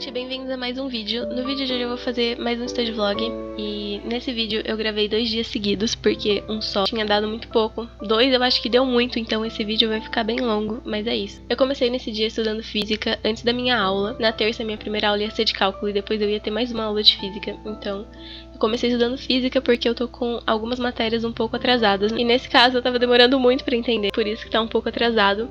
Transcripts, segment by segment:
gente, bem-vindos a mais um vídeo. No vídeo de hoje eu vou fazer mais um study vlog. E nesse vídeo eu gravei 2 dias seguidos, porque um só tinha dado muito pouco. 2 eu acho que deu muito, então esse vídeo vai ficar bem longo, mas é isso. Eu comecei nesse dia estudando física antes da minha aula. Na terça minha primeira aula ia ser de cálculo e depois eu ia ter mais uma aula de física. Então eu comecei estudando física porque eu tô com algumas matérias um pouco atrasadas. E nesse caso eu tava demorando muito pra entender, por isso que tá um pouco atrasado.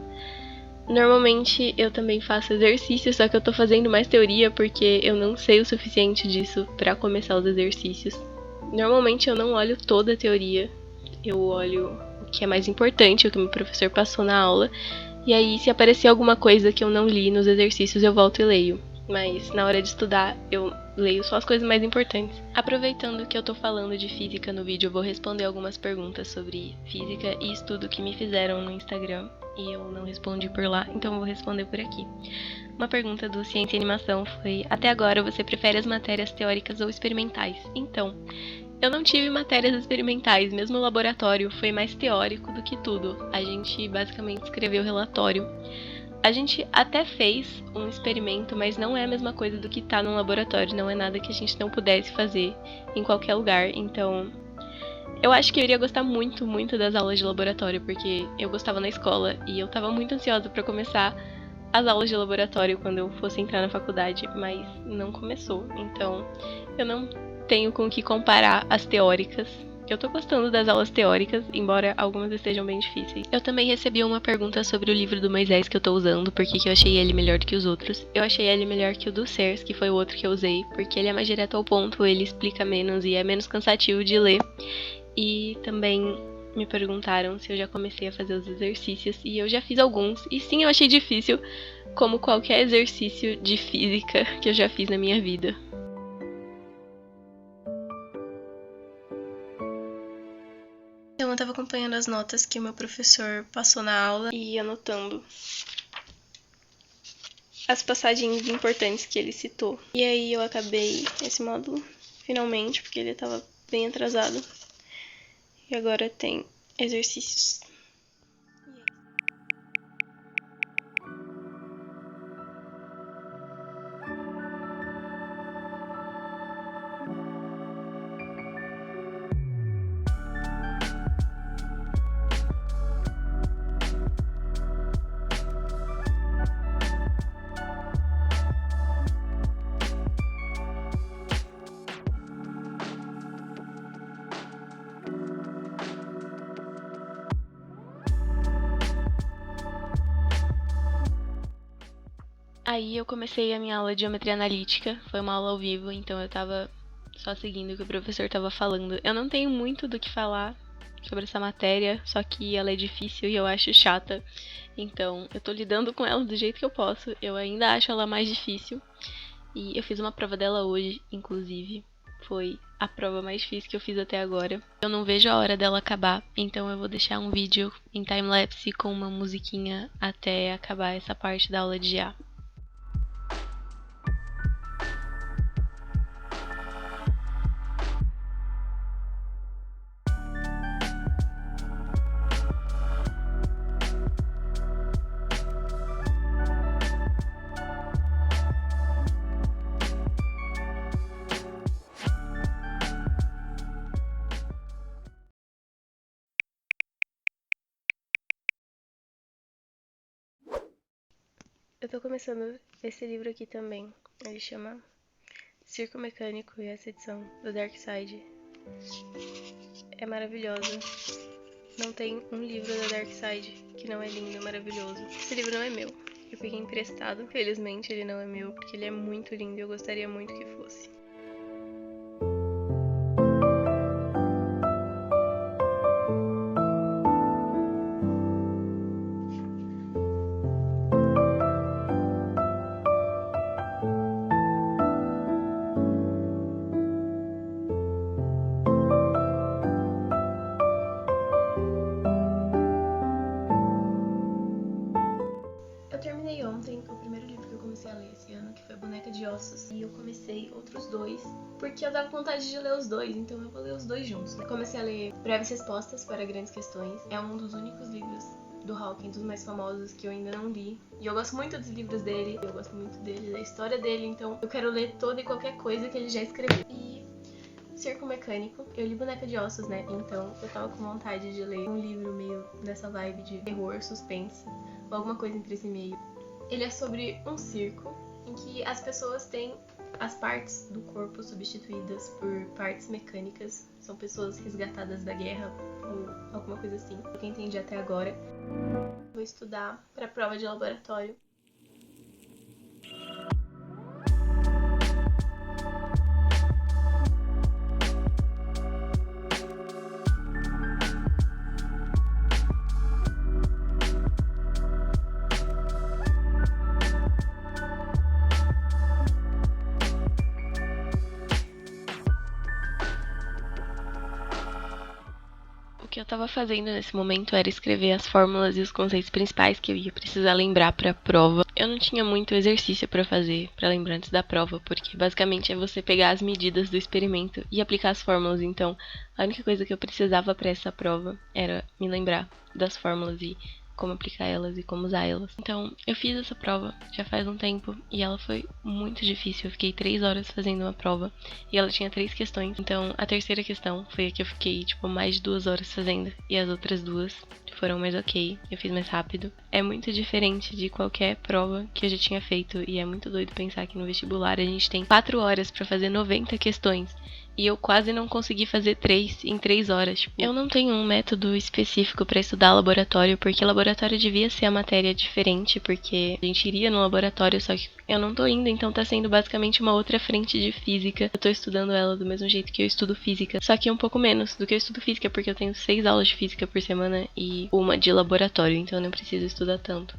Normalmente eu também faço exercício, só que eu tô fazendo mais teoria porque eu não sei o suficiente disso pra começar os exercícios. Normalmente eu não olho toda a teoria, eu olho o que é mais importante, o que o meu professor passou na aula, e aí se aparecer alguma coisa que eu não li nos exercícios eu volto e leio. Mas na hora de estudar eu leio só as coisas mais importantes. Aproveitando que eu tô falando de física no vídeo, eu vou responder algumas perguntas sobre física e estudo que me fizeram no Instagram. E eu não respondi por lá, então eu vou responder por aqui. Uma pergunta do Ciência e Animação foi: até agora você prefere as matérias teóricas ou experimentais? Então, eu não tive matérias experimentais, mesmo o laboratório foi mais teórico do que tudo. A gente basicamente escreveu o relatório. A gente até fez um experimento, mas não é a mesma coisa do que tá no laboratório, não é nada que a gente não pudesse fazer em qualquer lugar, então eu acho que eu iria gostar muito, muito das aulas de laboratório, porque eu gostava na escola e eu tava muito ansiosa pra começar as aulas de laboratório quando eu fosse entrar na faculdade, mas não começou, então eu não tenho com o que comparar as teóricas. Eu tô gostando das aulas teóricas, embora algumas estejam bem difíceis. Eu também recebi uma pergunta sobre o livro do Moisés que eu tô usando, porque eu achei ele melhor do que os outros. Eu achei ele melhor que o do Sers, que foi o outro que eu usei, porque ele é mais direto ao ponto, ele explica menos e é menos cansativo de ler. E também me perguntaram se eu já comecei a fazer os exercícios, e eu já fiz alguns, e sim, eu achei difícil, como qualquer exercício de física que eu já fiz na minha vida. Então eu tava acompanhando as notas que o meu professor passou na aula e anotando as passagens importantes que ele citou. E aí eu acabei esse módulo, finalmente, porque ele tava bem atrasado. E agora tem exercícios. Aí eu comecei a minha aula de geometria analítica, foi uma aula ao vivo, então eu tava só seguindo o que o professor tava falando. Eu não tenho muito do que falar sobre essa matéria, só que ela é difícil e eu acho chata, então eu tô lidando com ela do jeito que eu posso. Eu ainda acho ela mais difícil e eu fiz uma prova dela hoje, inclusive. Foi a prova mais difícil que eu fiz até agora. Eu não vejo a hora dela acabar, então eu vou deixar um vídeo em timelapse com uma musiquinha até acabar essa parte da aula de IA. Eu tô começando esse livro aqui também. Ele chama Circo Mecânico e essa edição do Dark Side é maravilhosa. Não tem um livro da Dark Side que não é lindo, maravilhoso. Esse livro não é meu. Eu peguei emprestado. Felizmente ele não é meu, porque ele é muito lindo e eu gostaria muito que fosse. Eu terminei ontem o primeiro livro que eu comecei a ler esse ano, que foi Boneca de Ossos, e eu comecei outros 2, porque eu tava com vontade de ler os 2, então eu vou ler os 2 juntos, né? Comecei a ler Breves Respostas para Grandes Questões, é um dos únicos livros do Hawking, dos mais famosos, que eu ainda não li. E eu gosto muito dos livros dele, eu gosto muito dele, da história dele, então eu quero ler toda e qualquer coisa que ele já escreveu. E Circo Mecânico, eu li Boneca de Ossos, né? Então eu tava com vontade de ler um livro meio nessa vibe de terror, suspense, ou alguma coisa entre esse meio. Ele é sobre um circo em que as pessoas têm as partes do corpo substituídas por partes mecânicas. São pessoas resgatadas da guerra ou alguma coisa assim. O que eu entendi até agora. Vou estudar para prova de laboratório. O que eu tava fazendo nesse momento era escrever as fórmulas e os conceitos principais que eu ia precisar lembrar pra prova. Eu não tinha muito exercício pra fazer pra lembrar antes da prova, porque basicamente é você pegar as medidas do experimento e aplicar as fórmulas. Então, a única coisa que eu precisava pra essa prova era me lembrar das fórmulas e como aplicar elas e como usar elas. Então, eu fiz essa prova já faz um tempo e ela foi muito difícil. Eu fiquei 3 horas fazendo uma prova e ela tinha 3 questões. Então, a terceira questão foi a que eu fiquei, mais de 2 horas fazendo e as outras 2 foram mais ok. Eu fiz mais rápido. É muito diferente de qualquer prova que eu já tinha feito e é muito doido pensar que no vestibular a gente tem 4 horas pra fazer 90 questões. E eu quase não consegui fazer 3 em 3 horas. Eu não tenho um método específico pra estudar laboratório, porque laboratório devia ser a matéria diferente, porque a gente iria no laboratório, só que eu não tô indo, então tá sendo basicamente uma outra frente de física. Eu tô estudando ela do mesmo jeito que eu estudo física, só que um pouco menos do que eu estudo física, porque eu tenho 6 aulas de física por semana e uma de laboratório, então eu não preciso estudar tanto.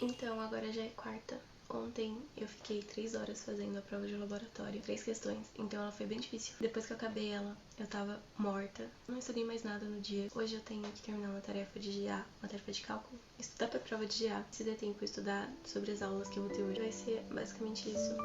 Então, agora já é quarta. Ontem eu fiquei 3 horas fazendo a prova de laboratório, 3 questões, então ela foi bem difícil. Depois que eu acabei ela, eu tava morta. Não estudei mais nada no dia. Hoje eu tenho que terminar uma tarefa de GA, uma tarefa de cálculo. Estudar pra prova de GA. Se der tempo, estudar sobre as aulas que eu vou ter hoje. Vai ser basicamente isso.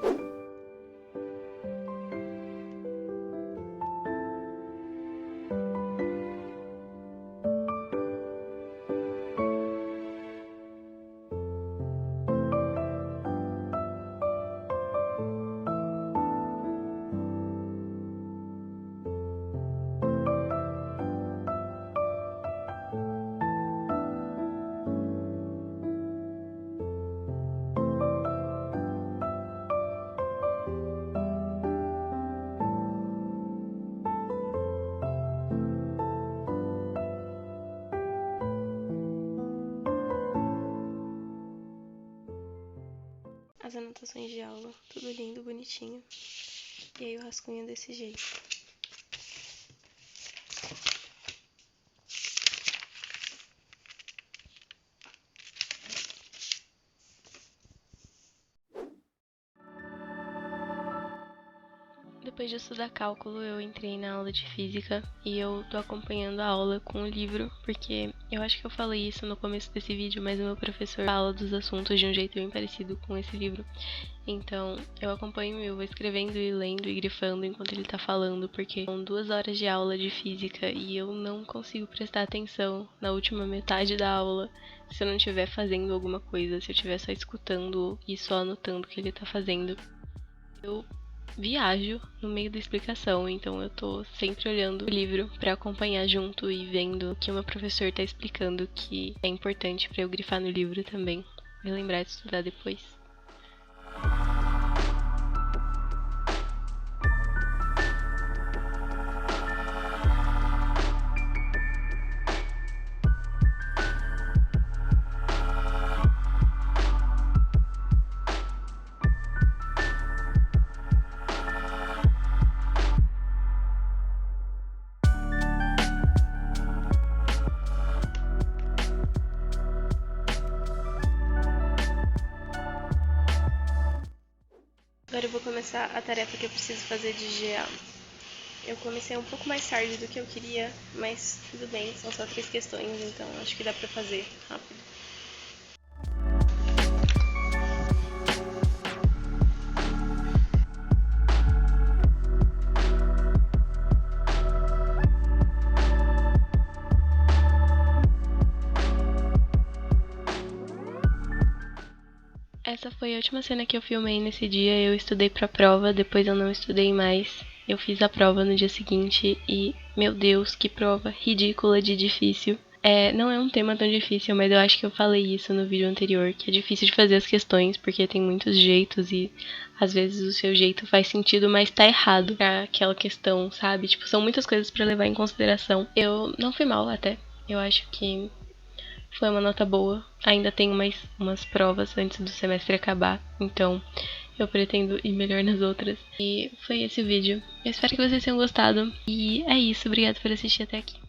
As anotações de aula, tudo lindo, bonitinho. E aí o rascunho desse jeito. Depois de estudar cálculo, eu entrei na aula de física e eu tô acompanhando a aula com o livro, porque eu acho que eu falei isso no começo desse vídeo, mas o meu professor fala dos assuntos de um jeito bem parecido com esse livro. Então, eu acompanho, eu vou escrevendo e lendo e grifando enquanto ele tá falando, porque são 2 horas de aula de física e eu não consigo prestar atenção na última metade da aula se eu não estiver fazendo alguma coisa, se eu estiver só escutando e só anotando o que ele tá fazendo. Eu viajo no meio da explicação, então eu tô sempre olhando o livro pra acompanhar junto e vendo o que o meu professor tá explicando, que é importante pra eu grifar no livro também, e lembrar de estudar depois. Agora eu vou começar a tarefa que eu preciso fazer de GA. Eu comecei um pouco mais tarde do que eu queria, mas tudo bem, são só 3 questões, então acho que dá pra fazer rápido. Essa foi a última cena que eu filmei nesse dia. Eu estudei pra prova, depois eu não estudei mais. Eu fiz a prova no dia seguinte e, meu Deus, que prova ridícula de difícil. Não é um tema tão difícil, mas eu acho que eu falei isso no vídeo anterior, que é difícil de fazer as questões, porque tem muitos jeitos e às vezes o seu jeito faz sentido, mas tá errado pra aquela questão, sabe? Tipo, são muitas coisas pra levar em consideração. Eu não fui mal até. Eu acho que foi uma nota boa. Ainda tenho mais umas provas antes do semestre acabar, então eu pretendo ir melhor nas outras. E foi esse o vídeo. Eu espero que vocês tenham gostado. E é isso, obrigada por assistir até aqui.